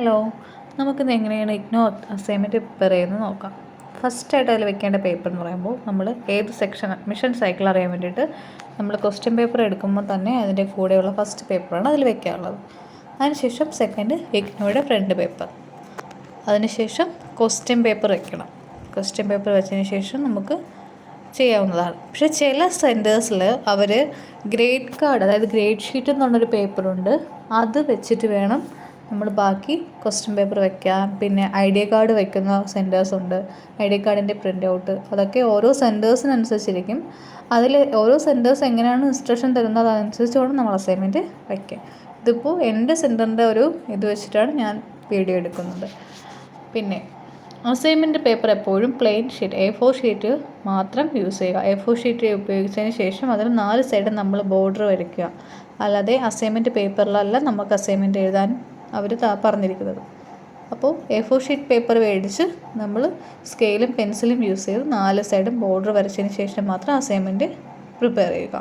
Hello, നമുക്കിന്ന് എങ്ങനെയാണ് IGNOU assignment prepare ചെയ്യുന്നത് നോക്കാം. ഫസ്റ്റായിട്ട് അതിൽ വെക്കേണ്ട പേപ്പർ എന്ന് പറയുമ്പോൾ നമ്മൾ ഏത് സെക്ഷൻ അഡ്മിഷൻ സൈക്കിൾ അറിയാൻ വേണ്ടിയിട്ട് നമ്മൾ ക്വസ്റ്റ്യൻ പേപ്പർ എടുക്കുമ്പോൾ തന്നെ അതിൻ്റെ കൂടെയുള്ള ഫസ്റ്റ് പേപ്പറാണ് അതിൽ വെക്കാറുള്ളത്. അതിനുശേഷം സെക്കൻഡ് ഇഗ്നോയുടെ ഫ്രണ്ട് പേപ്പർ, അതിനുശേഷം ക്വസ്റ്റ്യൻ പേപ്പർ വെക്കണം. ക്വസ്റ്റ്യൻ പേപ്പർ വെച്ചതിന് ശേഷം നമുക്ക് ചെയ്യാവുന്നതാണ്. പക്ഷേ ചില സെൻറ്റേഴ്സിൽ അവർ ഗ്രേഡ് കാർഡ്, അതായത് ഗ്രേഡ് ഷീറ്റ് എന്ന് പറഞ്ഞൊരു പേപ്പറുണ്ട്, അത് വെച്ചിട്ട് വേണം നമ്മൾ ബാക്കി ക്വസ്റ്റ്യൻ പേപ്പർ വയ്ക്കാം. പിന്നെ ഐഡിയ കാർഡ് വയ്ക്കുന്ന സെൻറ്റേഴ്സ് ഉണ്ട്, ഐഡിയ കാർഡിൻ്റെ പ്രിൻ്റ് ഔട്ട്. അതൊക്കെ ഓരോ സെൻറ്റേഴ്സിനനുസരിച്ചിരിക്കും. അതിൽ ഓരോ സെൻറ്റേഴ്സ് എങ്ങനെയാണ് ഇൻസ്ട്രക്ഷൻ തരുന്നത് അതനുസരിച്ച് വേണം നമ്മൾ അസൈൻമെൻറ്റ് വയ്ക്കാം. ഇതിപ്പോൾ എൻ്റെ സെൻറ്ററിൻ്റെ ഒരു ഇത് വെച്ചിട്ടാണ് ഞാൻ വീഡിയോ എടുക്കുന്നത്. പിന്നെ അസൈൻമെൻറ്റ് പേപ്പർ എപ്പോഴും പ്ലെയിൻ ഷീറ്റ് A4 ഷീറ്റ് മാത്രം യൂസ് ചെയ്യുക. A4 ഷീറ്റ് ഉപയോഗിച്ചതിന് ശേഷം അതിന് 4 സൈഡും നമ്മൾ ബോർഡർ വരയ്ക്കുക. അല്ലാതെ അസൈൻമെൻറ്റ് പേപ്പറിലല്ല നമുക്ക് അസൈൻമെൻറ്റ് എഴുതാൻ അവർ പറഞ്ഞിരിക്കുന്നത്. അപ്പോൾ A4 ഷീറ്റ് പേപ്പർ മേടിച്ച് നമ്മൾ സ്കെയിലും പെൻസിലും യൂസ് ചെയ്ത് 4 സൈഡും ബോർഡർ വരച്ചതിന് ശേഷം മാത്രം അസൈൻമെൻറ്റ് പ്രിപ്പയർ ചെയ്യുക.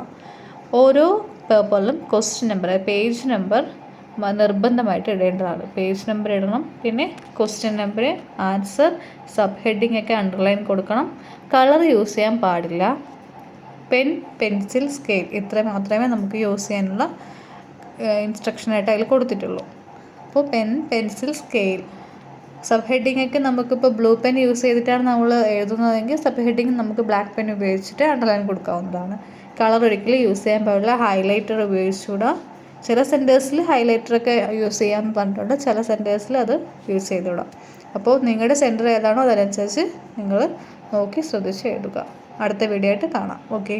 ഓരോ പേപ്പറിലും ക്വസ്റ്റ്യൻ നമ്പർ, പേജ് നമ്പർ നിർബന്ധമായിട്ട് ഇടേണ്ടതാണ്. പേജ് നമ്പർ ഇടണം. പിന്നെ question number, answer, sub heading ഒക്കെ അണ്ടർലൈൻ കൊടുക്കണം. കളർ യൂസ് ചെയ്യാൻ പാടില്ല. പെൻ, പെൻസിൽ, സ്കെയിൽ ഇത്ര മാത്രമേ നമുക്ക് യൂസ് ചെയ്യാനുള്ള ഇൻസ്ട്രക്ഷനായിട്ട് അതിൽ കൊടുത്തിട്ടുള്ളൂ. അപ്പോൾ pen, pencil, scale. Sub heading ഒക്കെ നമുക്കിപ്പോൾ ബ്ലൂ പെൻ യൂസ് ചെയ്തിട്ടാണ് നമ്മൾ എഴുതുന്നതെങ്കിൽ സബ് ഹെഡിങ് നമുക്ക് ബ്ലാക്ക് പെൻ ഉപയോഗിച്ചിട്ട് അണ്ടർലൈൻ കൊടുക്കാവുന്നതാണ്. കളർ ഒരിക്കലും യൂസ് ചെയ്യാൻ പാടില്ല. ഹൈലൈറ്റർ ഉപയോഗിച്ചുകൂടാ. ചില സെൻറ്റേഴ്സിൽ ഹൈലൈറ്ററൊക്കെ യൂസ് ചെയ്യാമെന്ന് പറഞ്ഞിട്ടുണ്ട്, ചില സെൻറ്റേഴ്സിൽ അത് യൂസ് ചെയ്തുകൂടാം. അപ്പോൾ നിങ്ങളുടെ സെൻറ്റർ ഏതാണോ അതനുസരിച്ച് നിങ്ങൾ നോക്കി ശ്രദ്ധിച്ച് എഴുതുക. അടുത്ത വീഡിയോ ആയിട്ട് കാണാം. ഓക്കെ.